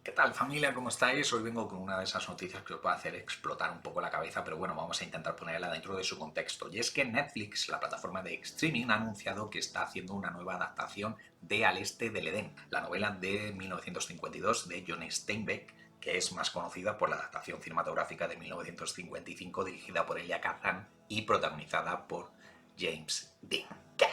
¿Qué tal, familia? ¿Cómo estáis? Hoy vengo con una de esas noticias que os va a hacer explotar un poco la cabeza, pero bueno, vamos a intentar ponerla dentro de su contexto. Y es que Netflix, la plataforma de streaming, ha anunciado que está haciendo una nueva adaptación de Al Este del Edén, la novela de 1952 de John Steinbeck, que es más conocida por la adaptación cinematográfica de 1955 dirigida por Elia Kazan y protagonizada por James Dean. ¿Qué?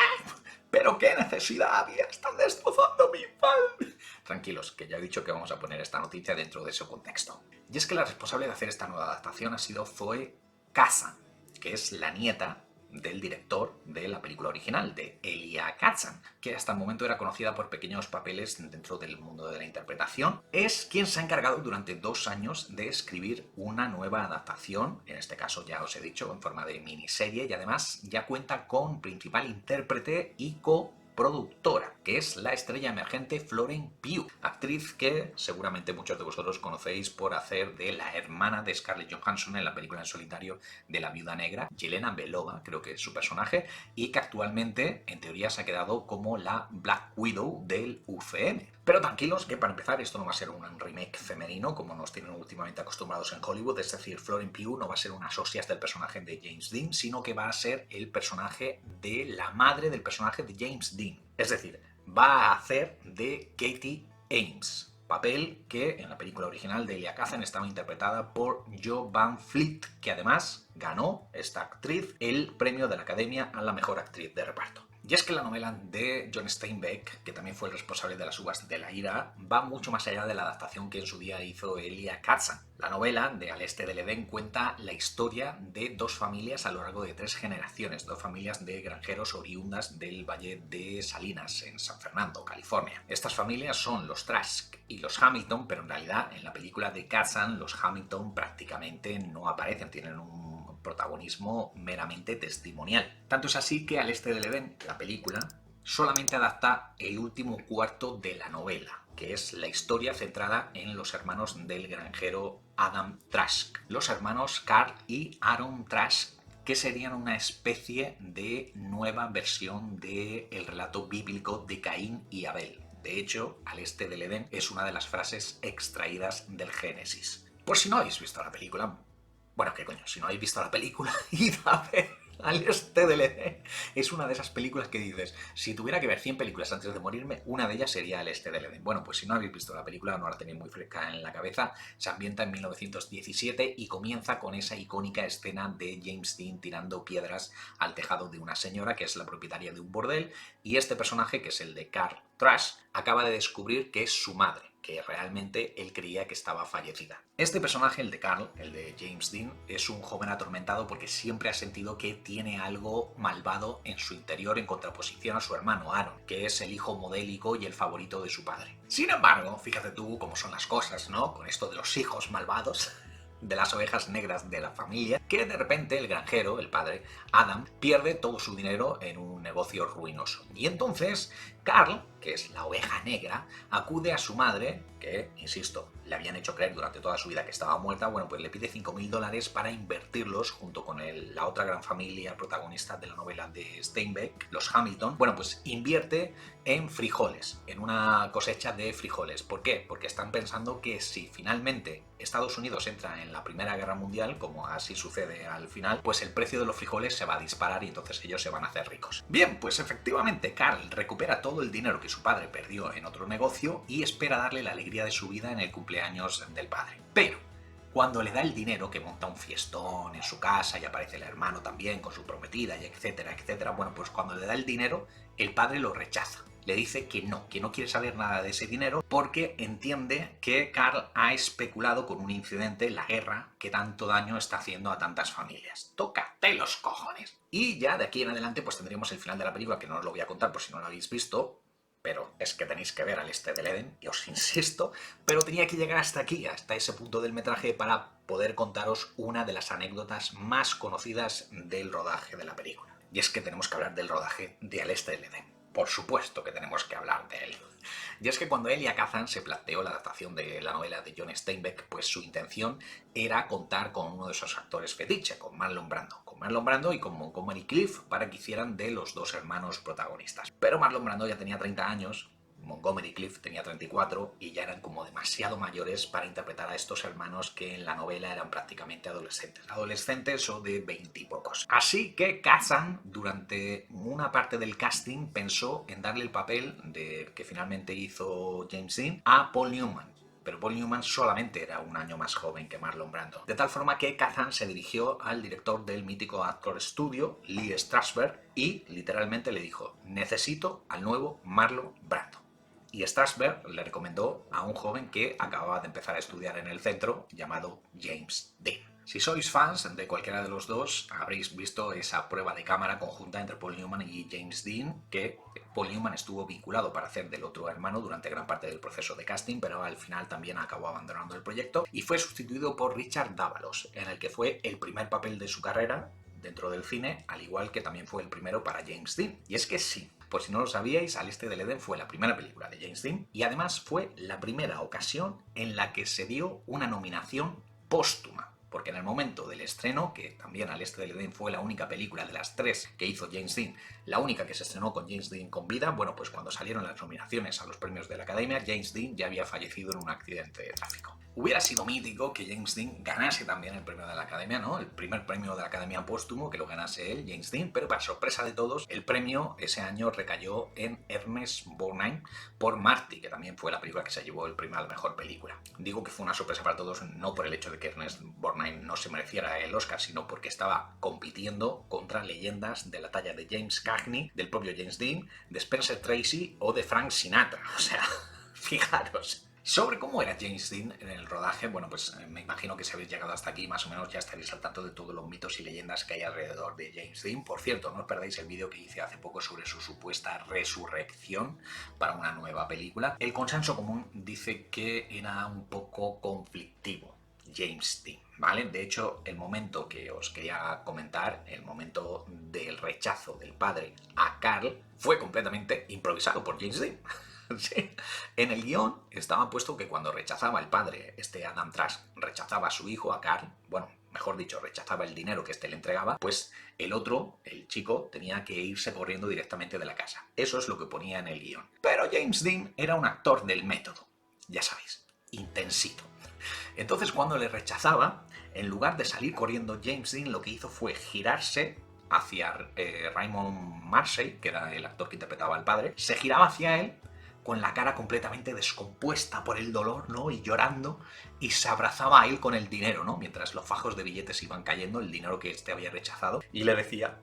¿Pero qué necesidad había? ¡Están destrozando mi fan! Tranquilos, que ya he dicho que vamos a poner esta noticia dentro de su contexto. Y es que la responsable de hacer esta nueva adaptación ha sido Zoe Kazan, que es la nieta del director de la película original, de Elia Kazan, que hasta el momento era conocida por pequeños papeles dentro del mundo de la interpretación. Es quien se ha encargado durante 2 años de escribir una nueva adaptación, en este caso ya os he dicho, en forma de miniserie, y además ya cuenta con principal intérprete y coproductora, que es la estrella emergente Florence Pugh, actriz que seguramente muchos de vosotros conocéis por hacer de la hermana de Scarlett Johansson en la película en solitario de La Viuda Negra, Yelena Belova, creo que es su personaje, y que actualmente en teoría se ha quedado como la Black Widow del UCM. Pero tranquilos, que para empezar esto no va a ser un remake femenino como nos tienen últimamente acostumbrados en Hollywood, es decir, Florence Pugh no va a ser una socias del personaje de James Dean, sino que va a ser el personaje de la madre del personaje de James Dean. Es decir, va a hacer de Katie Ames, papel que en la película original de Elia Kazan estaba interpretada por Jo Van Fleet, que además ganó esta actriz el premio de la Academia a la mejor actriz de reparto. Y es que la novela de John Steinbeck, que también fue el responsable de las uvas de la ira, va mucho más allá de la adaptación que en su día hizo Elia Kazan. La novela de Al Este del Edén cuenta la historia de 2 familias a lo largo de 3 generaciones, 2 familias de granjeros oriundas del Valle de Salinas, en San Fernando, California. Estas familias son los Trask y los Hamilton, pero en realidad en la película de Kazan los Hamilton prácticamente no aparecen, tienen un protagonismo meramente testimonial. Tanto es así que Al Este del Edén, la película, solamente adapta el último cuarto de la novela, que es la historia centrada en los hermanos del granjero Adam Trask, los hermanos Carl y Aaron Trask, que serían una especie de nueva versión del relato bíblico de Caín y Abel. De hecho, Al Este del Edén es una de las frases extraídas del Génesis. Por si no habéis visto la película, bueno, qué coño, si no habéis visto la película, id a ver Al Este del Edén. Es una de esas películas que dices, si tuviera que ver 100 películas antes de morirme, una de ellas sería Al Este del Edén. Bueno, pues si no habéis visto la película, no la tenéis muy fresca en la cabeza, se ambienta en 1917 y comienza con esa icónica escena de James Dean tirando piedras al tejado de una señora que es la propietaria de un bordel, y este personaje, que es el de Carl Trash, acaba de descubrir que es su madre, que realmente él creía que estaba fallecida. Este personaje, el de Carl, el de James Dean, es un joven atormentado porque siempre ha sentido que tiene algo malvado en su interior en contraposición a su hermano Aaron, que es el hijo modélico y el favorito de su padre. Sin embargo, fíjate tú cómo son las cosas, ¿no? Con esto de los hijos malvados, de las ovejas negras de la familia, que de repente el granjero, el padre, Adam, pierde todo su dinero en un negocio ruinoso. Y entonces Carl, que es la oveja negra, acude a su madre, que, insisto, le habían hecho creer durante toda su vida que estaba muerta, bueno, pues le pide $5.000 para invertirlos junto con la otra gran familia protagonista de la novela de Steinbeck, los Hamilton. Bueno, pues invierte en frijoles, en una cosecha de frijoles. ¿Por qué? Porque están pensando que si finalmente Estados Unidos entra en la Primera Guerra Mundial, como así sucede al final, pues el precio de los frijoles se va a disparar y entonces ellos se van a hacer ricos. Bien, pues efectivamente Carl recupera todo el dinero que su padre perdió en otro negocio y espera darle la alegría de su vida en el cumpleaños del padre. Pero cuando le da el dinero, que monta un fiestón en su casa y aparece el hermano también con su prometida y etcétera, etcétera, bueno, pues cuando le da el dinero, el padre lo rechaza. Le dice que no quiere saber nada de ese dinero porque entiende que Carl ha especulado con un incidente, la guerra, que tanto daño está haciendo a tantas familias. ¡Tócate los cojones! Y ya de aquí en adelante pues tendríamos el final de la película, que no os lo voy a contar por si no lo habéis visto, pero es que tenéis que ver Al Este del Edén, y os insisto, pero tenía que llegar hasta aquí, hasta ese punto del metraje, para poder contaros una de las anécdotas más conocidas del rodaje de la película. Y es que tenemos que hablar del rodaje de Al Este del Edén. Por supuesto que tenemos que hablar de él. Y es que cuando Elia Kazan se planteó la adaptación de la novela de John Steinbeck, pues su intención era contar con uno de esos actores fetiche, con Marlon Brando. Con Marlon Brando y con Montgomery Clift para que hicieran de los 2 hermanos protagonistas. Pero Marlon Brando ya tenía 30 años, Montgomery Clift tenía 34 y ya eran como demasiado mayores para interpretar a estos hermanos que en la novela eran prácticamente adolescentes o de 20 y pocos. Así que Kazan durante una parte del casting pensó en darle el papel que finalmente hizo James Dean a Paul Newman. Pero Paul Newman solamente era un año más joven que Marlon Brando. De tal forma que Kazan se dirigió al director del mítico Actor Studio, Lee Strasberg, y literalmente le dijo: necesito al nuevo Marlon Brando. Y Strasberg le recomendó a un joven que acababa de empezar a estudiar en el centro, llamado James Dean. Si sois fans de cualquiera de los dos, habréis visto esa prueba de cámara conjunta entre Paul Newman y James Dean, que Paul Newman estuvo vinculado para hacer del otro hermano durante gran parte del proceso de casting, pero al final también acabó abandonando el proyecto y fue sustituido por Richard Davalos, en el que fue el primer papel de su carrera dentro del cine, al igual que también fue el primero para James Dean. Y es que sí, por si no lo sabíais, Al Este del Edén fue la primera película de James Dean y además fue la primera ocasión en la que se dio una nominación póstuma. Porque en el momento del estreno, que también Al Este del Edén fue la única película de las 3 que hizo James Dean, la única que se estrenó con James Dean con vida, bueno, pues cuando salieron las nominaciones a los premios de la Academia, James Dean ya había fallecido en un accidente de tráfico. Hubiera sido mítico que James Dean ganase también el premio de la Academia, ¿no? El primer premio de la Academia póstumo, que lo ganase él, James Dean, pero para sorpresa de todos, el premio ese año recayó en Ernest Borgnine por Marty, que también fue la película que se llevó el premio a la mejor película. Digo que fue una sorpresa para todos, no por el hecho de que Ernest Borgnine no se mereciera el Oscar, sino porque estaba compitiendo contra leyendas de la talla de James Cagney, del propio James Dean, de Spencer Tracy o de Frank Sinatra. O sea, fijaros. Sobre cómo era James Dean en el rodaje, bueno, pues me imagino que si habéis llegado hasta aquí, más o menos ya estaréis al tanto de todos los mitos y leyendas que hay alrededor de James Dean. Por cierto, no os perdáis el vídeo que hice hace poco sobre su supuesta resurrección para una nueva película. El consenso común dice que era un poco conflictivo James Dean, ¿vale? De hecho, el momento que os quería comentar, el momento del rechazo del padre a Carl, fue completamente improvisado por James Dean. Sí. En el guión estaba puesto que cuando rechazaba el padre, Adam Trask, rechazaba a su hijo, a Carl, bueno, mejor dicho, rechazaba el dinero que le entregaba, pues el otro, el chico, tenía que irse corriendo directamente de la casa. Eso es lo que ponía en el guión. Pero James Dean era un actor del método, ya sabéis, intensito. Entonces, cuando le rechazaba, en lugar de salir corriendo, James Dean lo que hizo fue girarse hacia Raymond Marsay, que era el actor que interpretaba al padre, se giraba hacia él con la cara completamente descompuesta por el dolor, ¿no? Y llorando, y se abrazaba a él con el dinero, ¿no? Mientras los fajos de billetes iban cayendo, el dinero que este había rechazado, y le decía: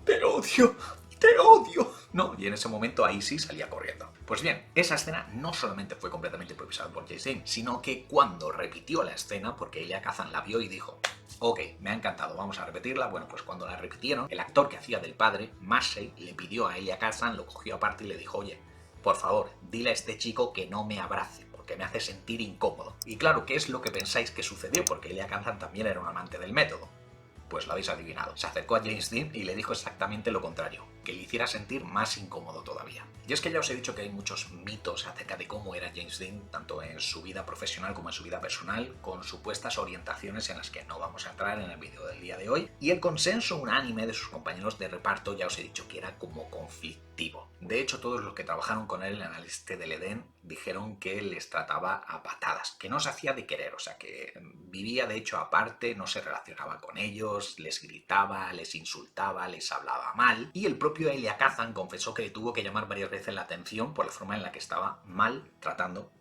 ¡te odio! ¡Te odio! No, y en ese momento ahí sí salía corriendo. Pues bien, esa escena no solamente fue completamente improvisada por James Dean, sino que cuando repitió la escena, porque Elia Kazan la vio y dijo: ok, me ha encantado, vamos a repetirla. Bueno, pues cuando la repitieron, el actor que hacía del padre, Massey, le pidió a Elia Kazan, lo cogió aparte y le dijo: oye, por favor, dile a este chico que no me abrace, porque me hace sentir incómodo. Y claro, ¿qué es lo que pensáis que sucedió? Porque Elia Kazan también era un amante del método. Pues lo habéis adivinado. Se acercó a James Dean y le dijo exactamente lo contrario, que le hiciera sentir más incómodo todavía. Y es que ya os he dicho que hay muchos mitos acerca de cómo era James Dean, tanto en su vida profesional como en su vida personal, con supuestas orientaciones en las que no vamos a entrar en el vídeo del día de hoy. Y el consenso unánime de sus compañeros de reparto ya os he dicho que era como conflictivo. De hecho, todos los que trabajaron con él en Al Este del Edén dijeron que les trataba a patadas, que no se hacía de querer, o sea, que vivía de hecho aparte, no se relacionaba con ellos, les gritaba, les insultaba, les hablaba mal. Y el propio Elia Kazan confesó que le tuvo que llamar varias veces la atención por la forma en la que estaba maltratando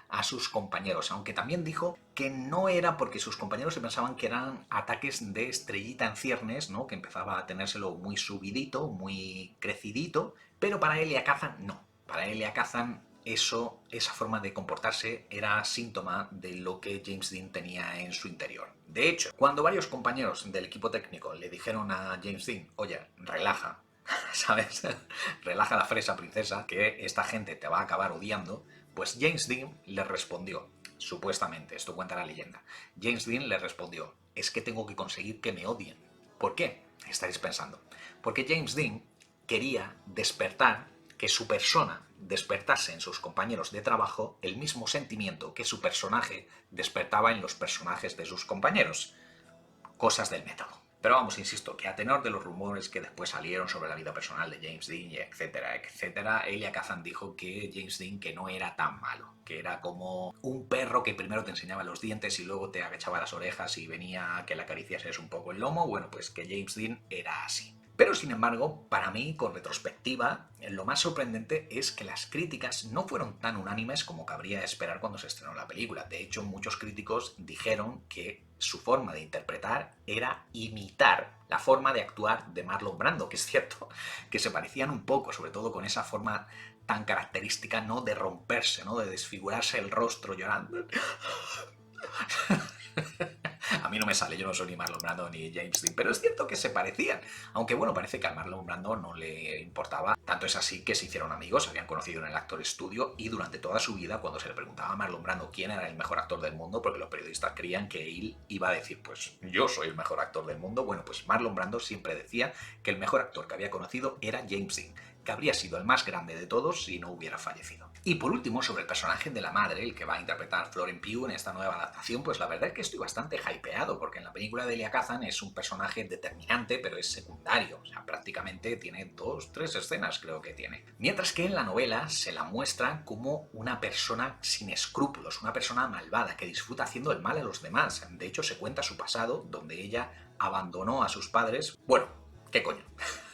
a sus compañeros, aunque también dijo que no era porque sus compañeros se pensaban que eran ataques de estrellita en ciernes, ¿no? Que empezaba a tenérselo muy subidito, muy crecidito, pero para Elia Kazan no. Para Elia Kazan esa forma de comportarse era síntoma de lo que James Dean tenía en su interior. De hecho, cuando varios compañeros del equipo técnico le dijeron a James Dean: oye, relaja, ¿sabes? Relaja la fresa, princesa, que esta gente te va a acabar odiando, pues James Dean le respondió, supuestamente, esto cuenta la leyenda, James Dean le respondió: es que tengo que conseguir que me odien. ¿Por qué? Estaréis pensando. Porque James Dean quería despertar, que su persona despertase en sus compañeros de trabajo el mismo sentimiento que su personaje despertaba en los personajes de sus compañeros. Cosas del método. Pero vamos, insisto, que a tenor de los rumores que después salieron sobre la vida personal de James Dean, y etcétera, etcétera, Elia Kazan dijo que James Dean que no era tan malo, que era como un perro que primero te enseñaba los dientes y luego te agachaba las orejas y venía a que le acariciases un poco el lomo. Bueno, pues que James Dean era así. Pero sin embargo, para mí, con retrospectiva, lo más sorprendente es que las críticas no fueron tan unánimes como cabría esperar cuando se estrenó la película. De hecho, muchos críticos dijeron que su forma de interpretar era imitar la forma de actuar de Marlon Brando, que es cierto que se parecían un poco, sobre todo con esa forma tan característica, ¿no?, de romperse, ¿no?, de desfigurarse el rostro llorando. A mí no me sale, yo no soy ni Marlon Brando ni James Dean, pero es cierto que se parecían. Aunque bueno, parece que a Marlon Brando no le importaba. Tanto es así que se hicieron amigos, se habían conocido en el Actor Studio y durante toda su vida, cuando se le preguntaba a Marlon Brando quién era el mejor actor del mundo, porque los periodistas creían que él iba a decir, pues yo soy el mejor actor del mundo, bueno, pues Marlon Brando siempre decía que el mejor actor que había conocido era James Dean, que habría sido el más grande de todos si no hubiera fallecido. Y por último, sobre el personaje de la madre, el que va a interpretar Florence Pugh en esta nueva adaptación, pues la verdad es que estoy bastante hypeado, porque en la película de Elia Kazan es un personaje determinante, pero es secundario, o sea, prácticamente tiene 2, 3 escenas creo que tiene. Mientras que en la novela se la muestra como una persona sin escrúpulos, una persona malvada que disfruta haciendo el mal a los demás. De hecho, se cuenta su pasado, donde ella abandonó a sus padres. Bueno, ¿qué coño?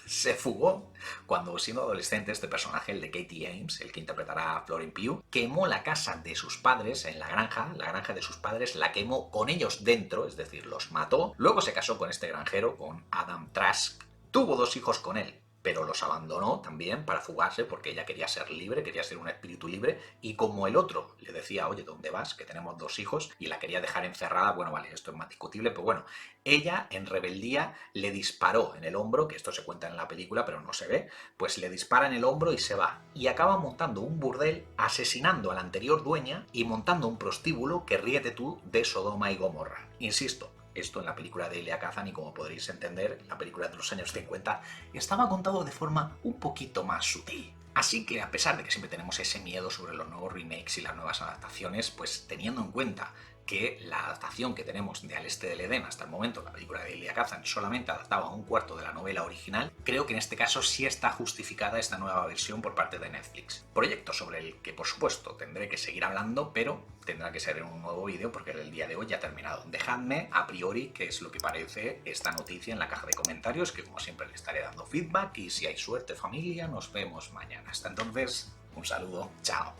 Se fugó cuando, siendo adolescente, este personaje, el de Katie Ames, el que interpretará a Florence Pugh, quemó la casa de sus padres en la granja de sus padres la quemó con ellos dentro, es decir, los mató. Luego se casó con este granjero, con Adam Trask, tuvo 2 hijos con él, pero los abandonó también para fugarse porque ella quería ser libre, quería ser un espíritu libre, y como el otro le decía, oye, ¿dónde vas?, que tenemos 2 hijos, y la quería dejar encerrada, bueno, vale, esto es más discutible, pero bueno, ella en rebeldía le disparó en el hombro, que esto se cuenta en la película pero no se ve, pues le dispara en el hombro y se va, y acaba montando un burdel, asesinando a la anterior dueña y montando un prostíbulo que, ríete tú, de Sodoma y Gomorra. Insisto, esto en la película de Elia Kazan, y como podréis entender, la película de los años 50 estaba contado de forma un poquito más sutil. Así que, a pesar de que siempre tenemos ese miedo sobre los nuevos remakes y las nuevas adaptaciones, pues teniendo en cuenta que la adaptación que tenemos de Al Este del Edén hasta el momento, la película de Elia Kazan, solamente adaptaba 1/4 de la novela original, creo que en este caso sí está justificada esta nueva versión por parte de Netflix. Proyecto sobre el que, por supuesto, tendré que seguir hablando, pero tendrá que ser en un nuevo vídeo porque el día de hoy ya ha terminado. Dejadme, a priori, qué es lo que parece esta noticia en la caja de comentarios, que como siempre le estaré dando feedback, y si hay suerte, familia, nos vemos mañana. Hasta entonces, un saludo, chao.